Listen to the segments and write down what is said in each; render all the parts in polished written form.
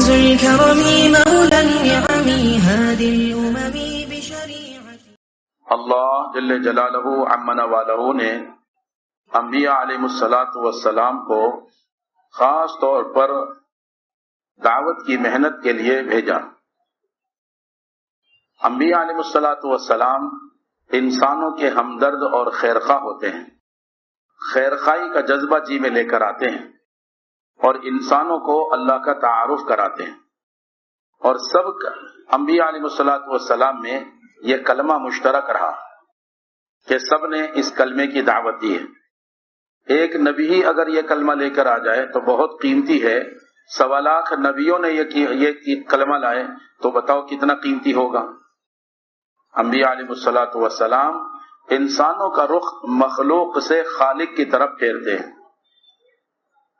ذو الكرم مولى النعم هادي الأمم بشريعته. اللہ جل جلالہ عمن والہ نے انبیاء علیہ الصلوۃ والسلام کو خاص طور پر دعوت کی محنت کے لیے بھیجا۔ انبیاء علیہ الصلوۃ والسلام انسانوں کے ہمدرد اور خیرخواہ ہوتے ہیں، خیرخواہی کا جذبہ جی میں لے کر آتے ہیں اور انسانوں کو اللہ کا تعارف کراتے ہیں، اور سب انبیاء علیہ الصلوۃ والسلام میں یہ کلمہ مشترک رہا کہ سب نے اس کلمے کی دعوت دی ہے۔ ایک نبی ہی اگر یہ کلمہ لے کر آ جائے تو بہت قیمتی ہے، 1.25 لاکھ نبیوں نے یہ کلمہ لائے تو بتاؤ کتنا قیمتی ہوگا۔ انبیاء علیہ الصلوۃ والسلام انسانوں کا رخ مخلوق سے خالق کی طرف پھیرتے ہیں۔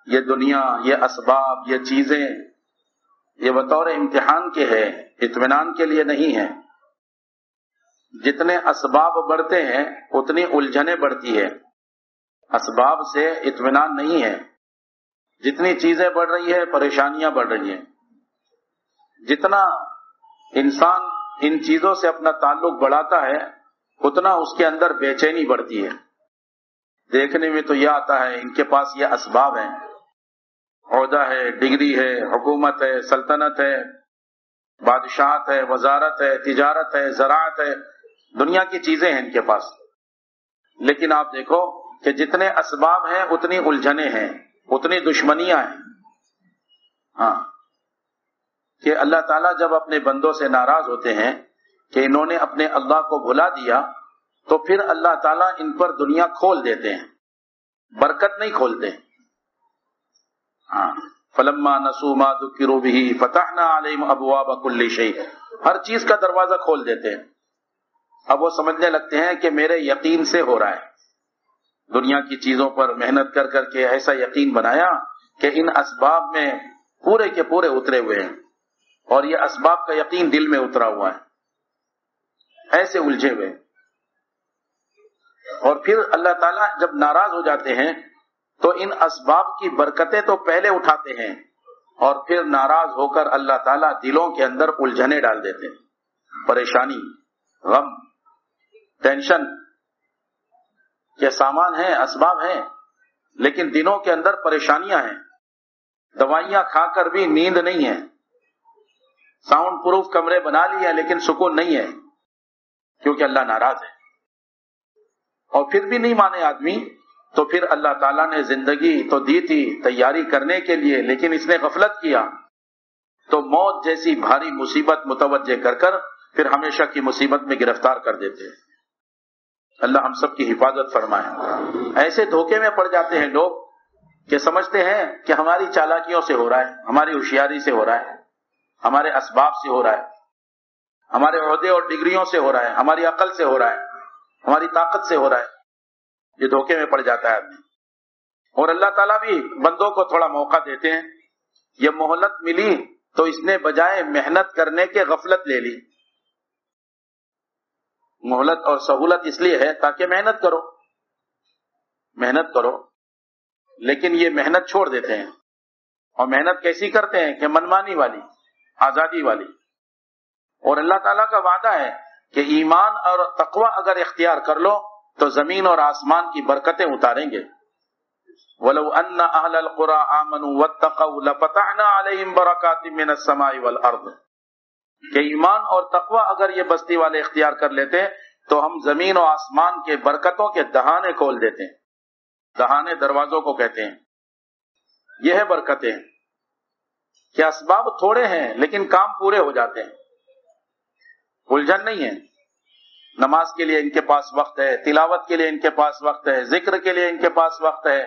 یہ دنیا، یہ اسباب، یہ چیزیں، یہ بطور امتحان کے ہے، اطمینان کے لیے نہیں ہے۔ جتنے اسباب بڑھتے ہیں اتنی الجھنیں بڑھتی ہے، اسباب سے اطمینان نہیں ہے۔ جتنی چیزیں بڑھ رہی ہے پریشانیاں بڑھ رہی ہیں۔ جتنا انسان ان چیزوں سے اپنا تعلق بڑھاتا ہے اتنا اس کے اندر بے چینی بڑھتی ہے۔ دیکھنے میں تو یہ آتا ہے ان کے پاس یہ اسباب ہیں، عہدہ ہے، ڈگری ہے، حکومت ہے، سلطنت ہے، بادشاہت ہے، وزارت ہے، تجارت ہے، زراعت ہے، دنیا کی چیزیں ہیں ان کے پاس، لیکن آپ دیکھو کہ جتنے اسباب ہیں اتنی الجھنیں ہیں، اتنی دشمنیاں ہیں۔ ہاں، کہ اللہ تعالیٰ جب اپنے بندوں سے ناراض ہوتے ہیں کہ انہوں نے اپنے اللہ کو بھلا دیا تو پھر اللہ تعالیٰ ان پر دنیا کھول دیتے ہیں، برکت نہیں کھولتے۔ ہاں، فلما نسوا ما ذکروا به فتحنا علیہم ابواب کل شیء، ہر چیز کا دروازہ کھول دیتے ہیں۔ اب وہ سمجھنے لگتے ہیں کہ میرے یقین سے ہو رہا ہے، دنیا کی چیزوں پر محنت کر کر کے ایسا یقین بنایا کہ ان اسباب میں پورے کے پورے اترے ہوئے ہیں، اور یہ اسباب کا یقین دل میں اترا ہوا ہے، ایسے الجھے ہوئے۔ اور پھر اللہ تعالیٰ جب ناراض ہو جاتے ہیں تو ان اسباب کی برکتیں تو پہلے اٹھاتے ہیں اور پھر ناراض ہو کر اللہ تعالیٰ دلوں کے اندر الجھنے ڈال دیتے ہیں، پریشانی، غم، ٹینشن کے سامان ہیں، اسباب ہیں، لیکن دنوں کے اندر پریشانیاں ہیں۔ دوائیاں کھا کر بھی نیند نہیں ہے، ساؤنڈ پروف کمرے بنا لیے لیکن سکون نہیں ہے، کیونکہ اللہ ناراض ہے۔ اور پھر بھی نہیں مانے آدمی تو پھر اللہ تعالیٰ نے زندگی تو دی تھی تیاری کرنے کے لیے، لیکن اس نے غفلت کیا تو موت جیسی بھاری مصیبت متوجہ کر کر پھر ہمیشہ کی مصیبت میں گرفتار کر دیتے ہیں۔ اللہ ہم سب کی حفاظت فرمائے۔ ایسے دھوکے میں پڑ جاتے ہیں لوگ کہ سمجھتے ہیں کہ ہماری چالاکیوں سے ہو رہا ہے، ہماری ہوشیاری سے ہو رہا ہے، ہمارے اسباب سے ہو رہا ہے، ہمارے عہدے اور ڈگریوں سے ہو رہا ہے، ہماری عقل سے ہو رہا ہے، ہماری طاقت سے ہو رہا ہے۔ یہ دھوکے میں پڑ جاتا ہے آدمی۔ اور اللہ تعالیٰ بھی بندوں کو تھوڑا موقع دیتے ہیں۔ یہ مہلت ملی تو اس نے بجائے محنت کرنے کے غفلت لے لی۔ مہلت اور سہولت اس لیے ہے تاکہ محنت کرو، محنت کرو، لیکن یہ محنت چھوڑ دیتے ہیں۔ اور محنت کیسی کرتے ہیں کہ منمانی والی، آزادی والی۔ اور اللہ تعالیٰ کا وعدہ ہے کہ ایمان اور تقوی اگر اختیار کر لو تو زمین اور آسمان کی برکتیں اتاریں گے۔ وَلَوْ أَنَّ أَهْلَ الْقُرَىٰ آمَنُوا وَاتَّقَوْا لَفَتَحْنَا عَلَيْهِمْ بَرَكَاتٍ مِّنَ السَّمَاءِ وَالْأَرْضِ، کہ ایمان اور تقوی اگر یہ بستی والے اختیار کر لیتے تو ہم زمین و آسمان کے برکتوں کے دہانے کھول دیتے ہیں۔ دہانے دروازوں کو کہتے ہیں۔ یہ ہے برکتیں کہ اسباب تھوڑے ہیں لیکن کام پورے ہو جاتے ہیں، الجھن نہیں ہے۔ نماز کے لیے ان کے پاس وقت ہے، تلاوت کے لیے ان کے پاس وقت ہے، ذکر کے لیے ان کے پاس وقت ہے،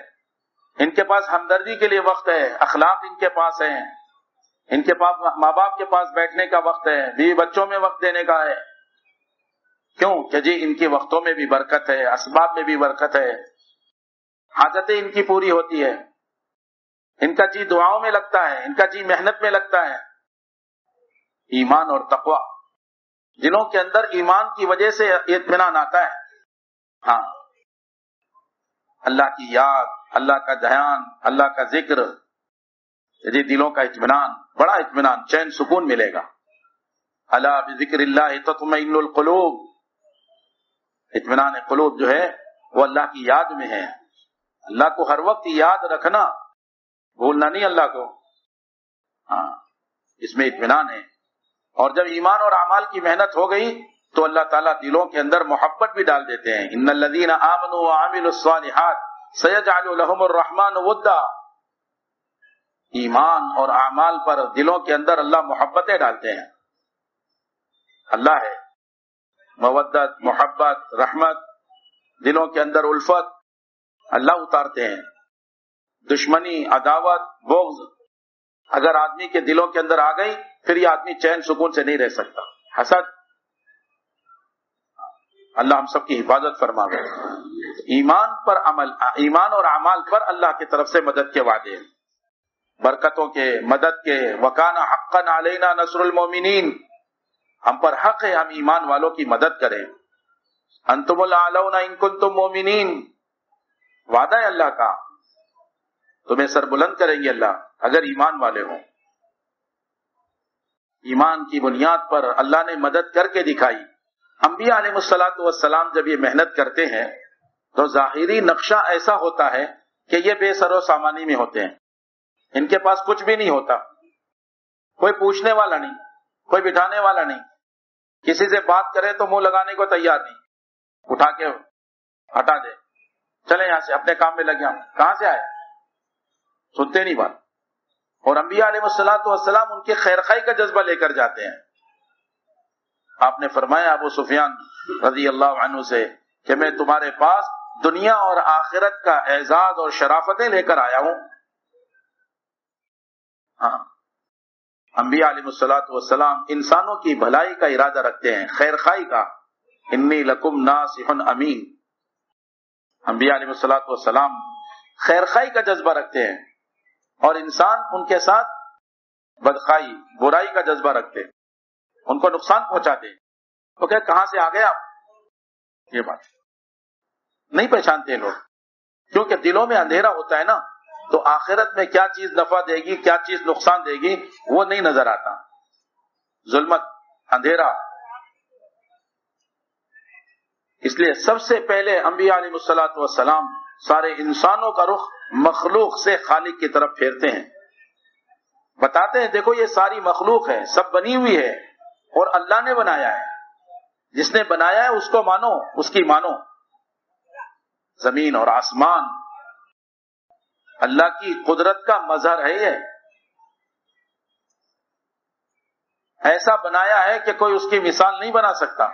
ان کے پاس ہمدردی کے لیے وقت ہے، اخلاق ان کے پاس ہیں، ان کے پاس ماں باپ کے پاس بیٹھنے کا وقت ہے، بیوی بچوں میں وقت دینے کا ہے۔ کیوں کہ جی ان کے وقتوں میں بھی برکت ہے، اسباب میں بھی برکت ہے، حاجتیں ان کی پوری ہوتی ہے، ان کا جی دعاؤں میں لگتا ہے، ان کا جی محنت میں لگتا ہے۔ ایمان اور تقوی، جنہوں کے اندر ایمان کی وجہ سے اطمینان آتا ہے، ہاں، اللہ کی یاد، اللہ کا دھیان، اللہ کا ذکر، جی دلوں کا اطمینان، بڑا اطمینان، چین سکون ملے گا. الا بذکر اللہ تطمئن القلوب، اطمینان قلوب جو ہے وہ اللہ کی یاد میں ہے. اللہ کو ہر وقت یاد رکھنا، بھولنا نہیں اللہ کو. ہاں اس میں اطمینان ہے. اور جب ایمان اور اعمال کی محنت ہو گئی تو اللہ تعالیٰ دلوں کے اندر محبت بھی ڈال دیتے ہیں. ان الذین آمنوا وعملوا الصالحات سیجعل لهم الرحمن ودا. ایمان اور اعمال پر دلوں کے اندر اللہ محبتیں ڈالتے ہیں. اللہ ہے مودت، محبت، رحمت، دلوں کے اندر الفت اللہ اتارتے ہیں. دشمنی، عداوت، بغض اگر آدمی کے دلوں کے اندر آ گئی پھر یہ آدمی چین سکون سے نہیں رہ سکتا. حسد، اللہ ہم سب کی حفاظت فرمائے. ایمان پر عمل، ایمان اور اعمال پر اللہ کی طرف سے مدد کے وعدے ہیں، برکتوں کے، مدد کے. وَكَانَ حَقًّا عَلَيْنَا نَصْرُ الْمُؤْمِنِينَ، ہم پر حق ہے ہم ایمان والوں کی مدد کریں. انتم الاعلون ان کنتم مؤمنین، وعدہ ہے اللہ کا، تمہیں سر بلند کریں گے اللہ اگر ایمان والے ہوں. ایمان کی بنیاد پر اللہ نے مدد کر کے دکھائی. انبیاء علیہ الصلوۃ والسلام جب یہ محنت کرتے ہیں تو ظاہری نقشہ ایسا ہوتا ہے کہ یہ بے سر و سامانی میں ہوتے ہیں، ان کے پاس کچھ بھی نہیں ہوتا، کوئی پوچھنے والا نہیں، کوئی بٹھانے والا نہیں، کسی سے بات کرے تو منہ لگانے کو تیار نہیں، اٹھا کے ہٹا دے، چلے یہاں سے اپنے کام میں لگ جاؤ. کہاں سے آئے؟ سنتے نہیں بات. اور انبیاء علیہ الصلوۃ والسلام ان کے خیر خواہی کا جذبہ لے کر جاتے ہیں. آپ نے فرمایا ابو سفیان رضی اللہ عنہ سے کہ میں تمہارے پاس دنیا اور آخرت کا اعزاز اور شرافتیں لے کر آیا ہوں. ہاں انبیاء علیہ الصلوۃ والسلام انسانوں کی بھلائی کا ارادہ رکھتے ہیں، خیر خواہی کا. انی لکم ناصح امین. انبیاء علیہ الصلوۃ والسلام خیر خواہی کا جذبہ رکھتے ہیں اور انسان ان کے ساتھ بدخواہی، برائی کا جذبہ رکھتے ہیں، ان کو نقصان پہنچاتے. تو کہ کہاں سے آ گئے آپ؟ یہ بات نہیں پہچانتے لوگ، کیونکہ دلوں میں اندھیرا ہوتا ہے نا، تو آخرت میں کیا چیز نفع دے گی، کیا چیز نقصان دے گی وہ نہیں نظر آتا. ظلمت، اندھیرا. اس لیے سب سے پہلے انبیاء علیہ الصلوۃ والسلام سارے انسانوں کا رخ مخلوق سے خالق کی طرف پھیرتے ہیں، بتاتے ہیں دیکھو یہ ساری مخلوق ہے، سب بنی ہوئی ہے اور اللہ نے بنایا ہے. جس نے بنایا ہے اس کو مانو، اس کی مانو. زمین اور آسمان اللہ کی قدرت کا مظہر ہے. یہ ایسا بنایا ہے کہ کوئی اس کی مثال نہیں بنا سکتا.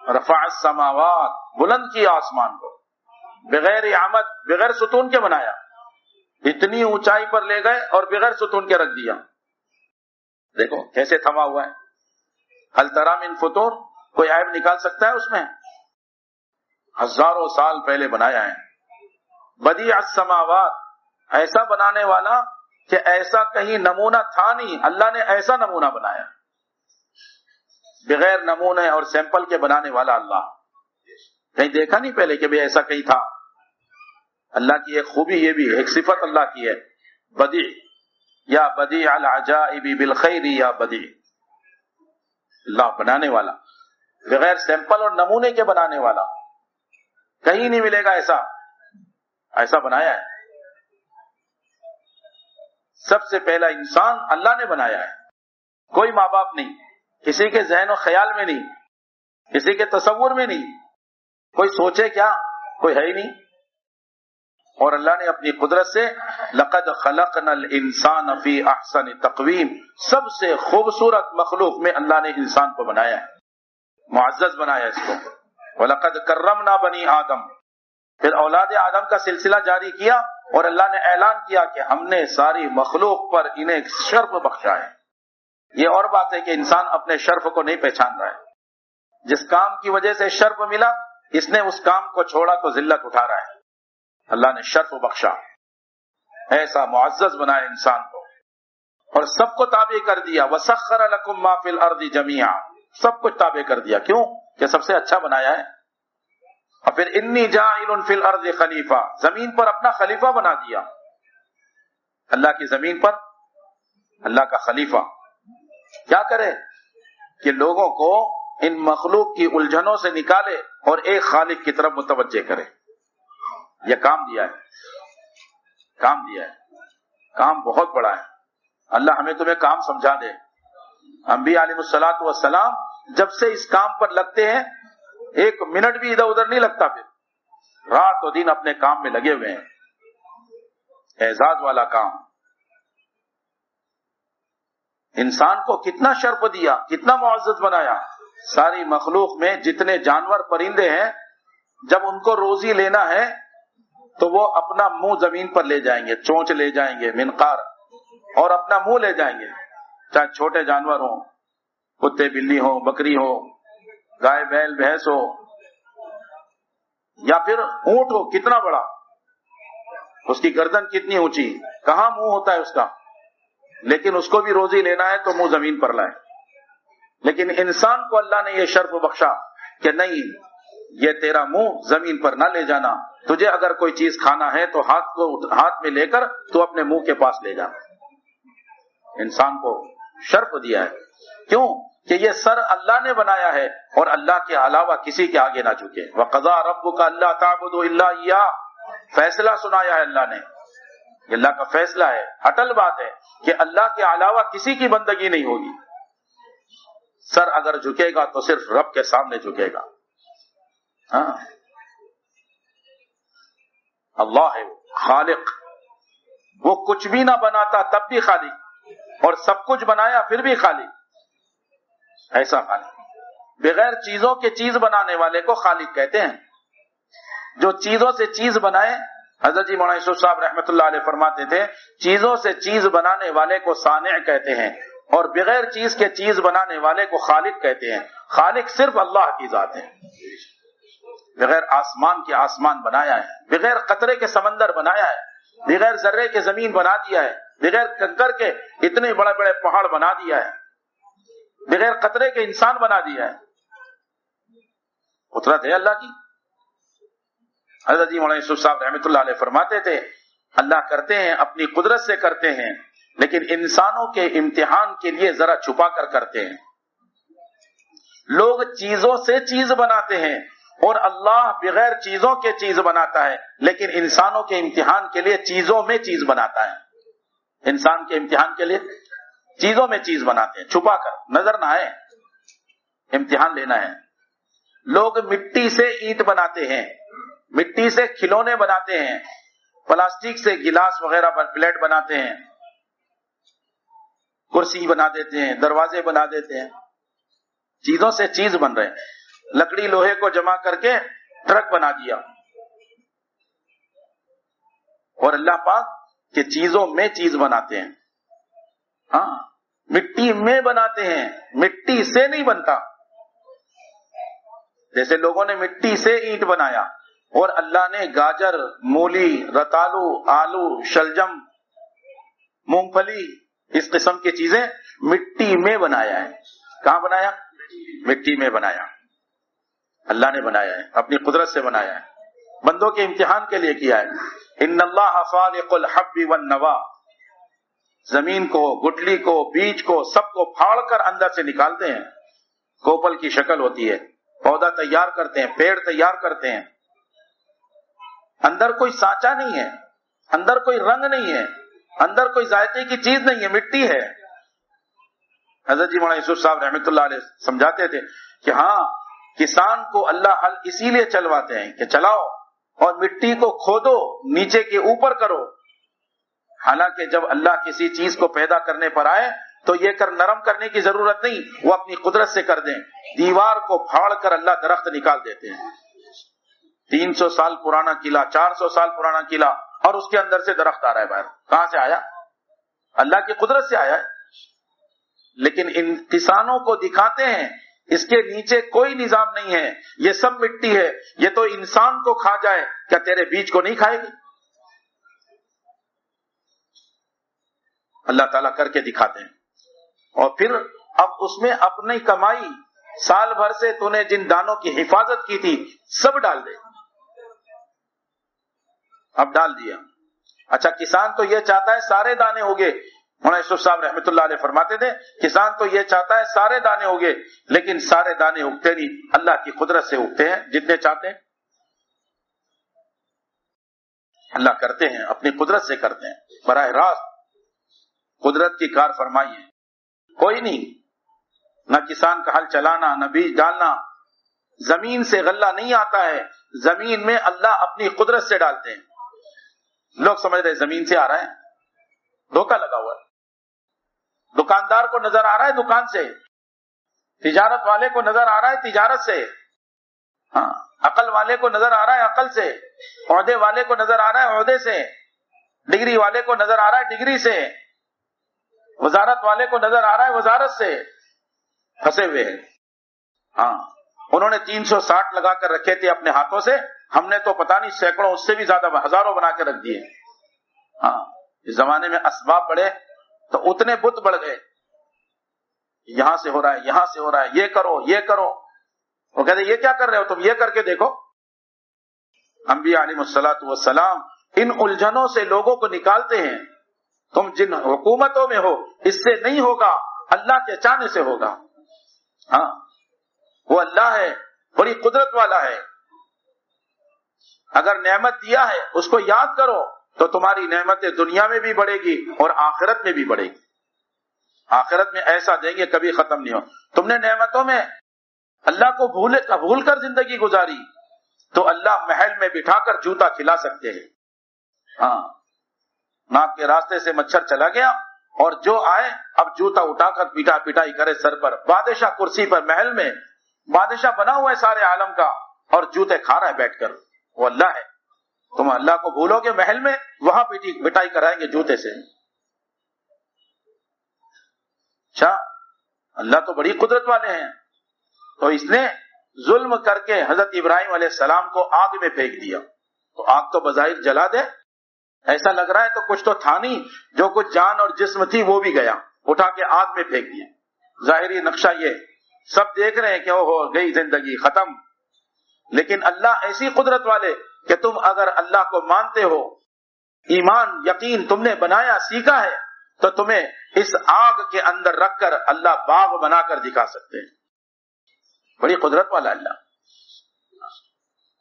رفع السماوات، بلند کیا آسمان کو، بغیر عمد، بغیر ستون کے بنایا. اتنی اونچائی پر لے گئے اور بغیر ستون کے رکھ دیا. دیکھو کیسے تھما ہوا ہے. ہل تری من فطور، کوئی عیب نکال سکتا ہے اس میں؟ ہزاروں سال پہلے بنایا ہے. بدیع السماوات، ایسا بنانے والا کہ ایسا کہیں نمونہ تھا نہیں، اللہ نے ایسا نمونہ بنایا. بغیر نمونے اور سیمپل کے بنانے والا اللہ، کہیں دیکھا نہیں پہلے کہ بھی ایسا کہیں تھا. اللہ کی ایک خوبی یہ بھی ہے، ایک صفت اللہ کی ہے، بدیع. یا بدیع العجائب بالخیر یا بدیع، اللہ بنانے والا، بغیر سیمپل اور نمونے کے بنانے والا. کہیں نہیں ملے گا ایسا، ایسا بنایا ہے. سب سے پہلا انسان اللہ نے بنایا ہے، کوئی ماں باپ نہیں، کسی کے ذہن و خیال میں نہیں، کسی کے تصور میں نہیں، کوئی سوچے کیا، کوئی ہے ہی نہیں. اور اللہ نے اپنی قدرت سے لقد خلقنا الانسان فی احسن تقویم، سب سے خوبصورت مخلوق میں اللہ نے انسان کو بنایا ہے، معزز بنایا اس کو. وَلَقَدْ كَرَّمْنَا بَنِي آدم، پھر اولاد آدم کا سلسلہ جاری کیا اور اللہ نے اعلان کیا کہ ہم نے ساری مخلوق پر انہیں شرف بخشا ہے. یہ اور بات ہے کہ انسان اپنے شرف کو نہیں پہچان رہا ہے. جس کام کی وجہ سے شرف ملا اس نے اس کام کو چھوڑا تو ذلت اٹھا رہا ہے. اللہ نے شرف بخشا، ایسا معزز بنایا انسان کو اور سب کو تابع کر دیا. وَسَخَّرَ لَكُم مَّا فِي الْأَرْضِ جَمِيعًا، سب کچھ تابع کر دیا. کیوں؟ کہ سب سے اچھا بنایا ہے. اور پھر انی جاعل فی الارض خلیفہ، زمین پر اپنا خلیفہ بنا دیا. اللہ کی زمین پر اللہ کا خلیفہ کیا کرے کہ لوگوں کو ان مخلوق کی الجھنوں سے نکالے اور ایک خالق کی طرف متوجہ کرے. یہ کام دیا ہے، کام دیا ہے، کام بہت بڑا ہے. اللہ ہمیں تمہیں کام سمجھا دے. انبیاء علیہ الصلوۃ والسلام جب سے اس کام پر لگتے ہیں ایک منٹ بھی ادھر ادھر نہیں لگتا، پھر رات و دن اپنے کام میں لگے ہوئے ہیں. اعزاز والا کام. انسان کو کتنا شرف دیا، کتنا معزز بنایا. ساری مخلوق میں جتنے جانور پرندے ہیں جب ان کو روزی لینا ہے تو وہ اپنا منہ زمین پر لے جائیں گے، چونچ لے جائیں گے، منقار، اور اپنا منہ لے جائیں گے. چاہے چھوٹے جانور ہوں، کتے بلی ہو، بکری ہو، گائے بیل بھینس ہو، یا پھر اونٹ ہو کتنا بڑا، اس کی گردن کتنی اونچی، کہاں منہ ہوتا ہے اس کا، لیکن اس کو بھی روزی لینا ہے تو منہ زمین پر لائے. لیکن انسان کو اللہ نے یہ شرف بخشا کہ نہیں، یہ تیرا منہ زمین پر نہ لے جانا. تجھے اگر کوئی چیز کھانا ہے تو ہاتھ میں لے کر تو اپنے منہ کے پاس لے جا. انسان کو شرف دیا ہے. کیوں کہ یہ سر اللہ نے بنایا ہے اور اللہ کے علاوہ کسی کے آگے نہ جھکے. وَقَضَىٰ رَبُّكَ أَلَّا تَعْبُدُوا إِلَّا إِيَّاهُ. فیصلہ سنایا ہے اللہ نے. اللہ کا فیصلہ ہے، اٹل بات ہے کہ اللہ کے علاوہ کسی کی بندگی نہیں ہوگی. سر اگر جھکے گا تو صرف رب کے سامنے جھکے گا. ہاں، اللہ ہے خالق. وہ کچھ بھی نہ بناتا تب بھی خالق، اور سب کچھ بنایا پھر بھی خالق. ایسا خالق. بغیر چیزوں کے چیز بنانے والے کو خالق کہتے ہیں. جو چیزوں سے چیز بنائے، حضرت جی مولانا یوسف صاحب رحمۃ اللہ علیہ فرماتے تھے چیزوں سے چیز بنانے والے کو صانع کہتے ہیں، اور بغیر چیز کے چیز بنانے والے کو خالق کہتے ہیں. خالق صرف اللہ کی ذات ہے. بغیر آسمان کے آسمان بنایا ہے، بغیر قطرے کے سمندر بنایا ہے، بغیر ذرے کے زمین بنا دیا ہے، بغیر کنکر کے اتنے بڑے بڑے پہاڑ بنا دیا ہے، بغیر قطرے کے انسان بنا دیا ہے. قدرت ہے اللہ کی. حضرت جی مولانا یوسف صاحب رحمۃ اللہ علیہ فرماتے تھے اللہ کرتے ہیں اپنی قدرت سے کرتے ہیں، لیکن انسانوں کے امتحان کے لیے ذرا چھپا کر کرتے ہیں. لوگ چیزوں سے چیز بناتے ہیں اور اللہ بغیر چیزوں کے چیز بناتا ہے، لیکن انسانوں کے امتحان کے لیے چیزوں میں چیز بناتا ہے. انسان کے امتحان کے لیے چیزوں میں چیز بناتے ہیں، چھپا کر، نظر نہ آئے. امتحان لینا ہے. لوگ مٹی سے اینٹ بناتے ہیں، مٹی سے کھلونے بناتے ہیں، پلاسٹک سے گلاس وغیرہ پلیٹ بناتے ہیں، کرسی بنا دیتے ہیں، دروازے بنا دیتے ہیں. چیزوں سے چیز بن رہے ہیں. لکڑی لوہے کو جمع کر کے ٹرک بنا دیا. اور اللہ پاک کہ چیزوں میں چیز بناتے ہیں. ہاں، مٹی میں بناتے ہیں، مٹی سے نہیں بنتا. جیسے لوگوں نے مٹی سے اینٹ بنایا، اور اللہ نے گاجر، مولی، رتالو، آلو، شلجم، مونگ پھلی، اس قسم کی چیزیں مٹی میں بنایا ہے. کہاں بنایا؟ مٹی میں بنایا. اللہ نے بنایا ہے، اپنی قدرت سے بنایا ہے، بندوں کے امتحان کے لیے کیا ہے. ان اللہ خالق الحب والنوا. زمین کو، گٹلی کو، بیج کو، سب کو پھاڑ کر اندر سے نکالتے ہیں. کوپل کی شکل ہوتی ہے، پودا تیار کرتے ہیں، پیڑ تیار کرتے ہیں. اندر کوئی سانچا نہیں ہے، اندر کوئی رنگ نہیں ہے، اندر کوئی ذائقے کی چیز نہیں ہے، مٹی ہے. حضرت جی مولانا یوسف صاحب رحمۃ اللہ علیہ سمجھاتے تھے کہ ہاں، کسان کو اللہ ہل اسی لیے چلواتے ہیں کہ چلاؤ اور مٹی کو کھودو، نیچے کے اوپر کرو. حالانکہ جب اللہ کسی چیز کو پیدا کرنے پر آئے تو یہ کر نرم کرنے کی ضرورت نہیں، وہ اپنی قدرت سے کر دیں. دیوار کو پھاڑ کر اللہ درخت نکال دیتے ہیں. 300 سال پرانا قلعہ، 400 سال پرانا قلعہ، اور اس کے اندر سے درخت آ رہا ہے باہر. کہاں سے آیا؟ اللہ کی قدرت سے آیا ہے. لیکن ان کسانوں کو دکھاتے ہیں اس کے نیچے کوئی نظام نہیں ہے، یہ سب مٹی ہے، یہ تو انسان کو کھا جائے، کیا تیرے بیج کو نہیں کھائے گی؟ اللہ تعالیٰ کر کے دکھاتے ہیں. اور پھر اب اس میں اپنی کمائی، سال بھر سے تو نے جن دانوں کی حفاظت کی تھی سب ڈال دے. اب ڈال دیا. اچھا کسان تو یہ چاہتا ہے سارے دانے ہوگے، مولانا یوسف صاحب رحمۃ اللہ علیہ فرماتے تھے کسان تو یہ چاہتا ہے سارے دانے ہوگے، لیکن سارے دانے اگتے نہیں، اللہ کی قدرت سے اگتے ہیں جتنے چاہتے ہیں۔ اللہ کرتے ہیں، اپنی قدرت سے کرتے ہیں، براہ راست قدرت کی کار فرمائی ہے۔ کوئی نہیں، نہ کسان کا ہل چلانا، نہ بیج ڈالنا، زمین سے غلہ نہیں آتا ہے، زمین میں اللہ اپنی قدرت سے ڈالتے ہیں۔ لوگ سمجھ رہے زمین سے آ رہا ہے، دھوکہ لگا ہوا ہے۔ دکاندار کو نظر آ رہا ہے دکان سے، تجارت والے کو نظر آ رہا ہے تجارت سے، ہاں، عقل والے کو نظر آ رہا ہے عقل سے، عہدے والے کو نظر آ رہا ہے عہدے سے، ڈگری والے کو نظر آ رہا ہے ڈگری سے، وزارت والے کو نظر آ رہا ہے وزارت سے، پھنسے ہوئے ہیں۔ ہاں، انہوں نے 360 لگا کر رکھے تھے اپنے ہاتھوں سے، ہم نے تو پتہ نہیں سینکڑوں اس سے بھی زیادہ ہزاروں بنا کے رکھ دیے۔ ہاں، اس زمانے میں اسباب بڑھے تو اتنے بت بڑھ گئے، یہاں سے ہو رہا ہے یہاں سے ہو رہا ہے، یہ کرو یہ کرو۔ وہ کہتے یہ کیا کر رہے ہو تم، یہ کر کے دیکھو۔ انبیاء علیہ الصلوۃ والسلام ان الجھنوں سے لوگوں کو نکالتے ہیں۔ تم جن حکومتوں میں ہو اس سے نہیں ہوگا، اللہ کے چاہنے سے ہوگا۔ ہاں، وہ اللہ ہے، بڑی قدرت والا ہے۔ اگر نعمت دیا ہے اس کو یاد کرو تو تمہاری نعمتیں دنیا میں بھی بڑھے گی اور آخرت میں بھی بڑھے گی۔ آخرت میں ایسا دیں گے کبھی ختم نہیں ہو۔ تم نے نعمتوں میں اللہ کو بھول کر زندگی گزاری تو اللہ محل میں بٹھا کر جوتا کھلا سکتے ہیں۔ ہاں، ناک کے راستے سے مچھر چلا گیا اور جو آئے اب جوتا اٹھا کر پیٹا پٹائی کرے سر پر، بادشاہ کرسی پر محل میں، بادشاہ بنا ہوا ہے سارے عالم کا اور جوتے کھا رہا ہے بیٹھ کر، وہ اللہ ہے۔ تم اللہ کو بھولو گے محل میں، وہاں پٹائی کرائیں گے جوتے سے۔ اچھا، اللہ تو بڑی قدرت والے ہیں۔ تو اس نے ظلم کر کے حضرت ابراہیم علیہ السلام کو آگ میں پھینک دیا، تو آگ تو بظاہر جلا دے، ایسا لگ رہا ہے تو کچھ تو تھا نہیں، جو کچھ جان اور جسم تھی وہ بھی گیا، اٹھا کے آگ میں پھینک دیا۔ ظاہری نقشہ یہ سب دیکھ رہے ہیں کہ وہ ہو گئی زندگی ختم، لیکن اللہ ایسی قدرت والے کہ تم اگر اللہ کو مانتے ہو، ایمان یقین تم نے بنایا سیکھا ہے، تو تمہیں اس آگ کے اندر رکھ کر اللہ باغ بنا کر دکھا سکتے ہیں۔ بڑی قدرت والا اللہ۔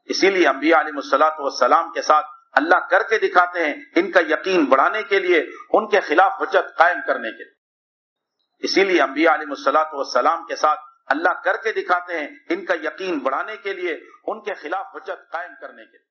اسی لیے انبیاء علیہ الصلوۃ والسلام کے ساتھ اللہ کر کے دکھاتے ہیں، ان کا یقین بڑھانے کے لیے، ان کے خلاف حجت قائم کرنے کے لیے۔ اسی لیے انبیاء علیہ الصلوۃ والسلام کے ساتھ اللہ کر کے دکھاتے ہیں، ان کا یقین بڑھانے کے لیے، ان کے خلاف حجت قائم کرنے کے لیے۔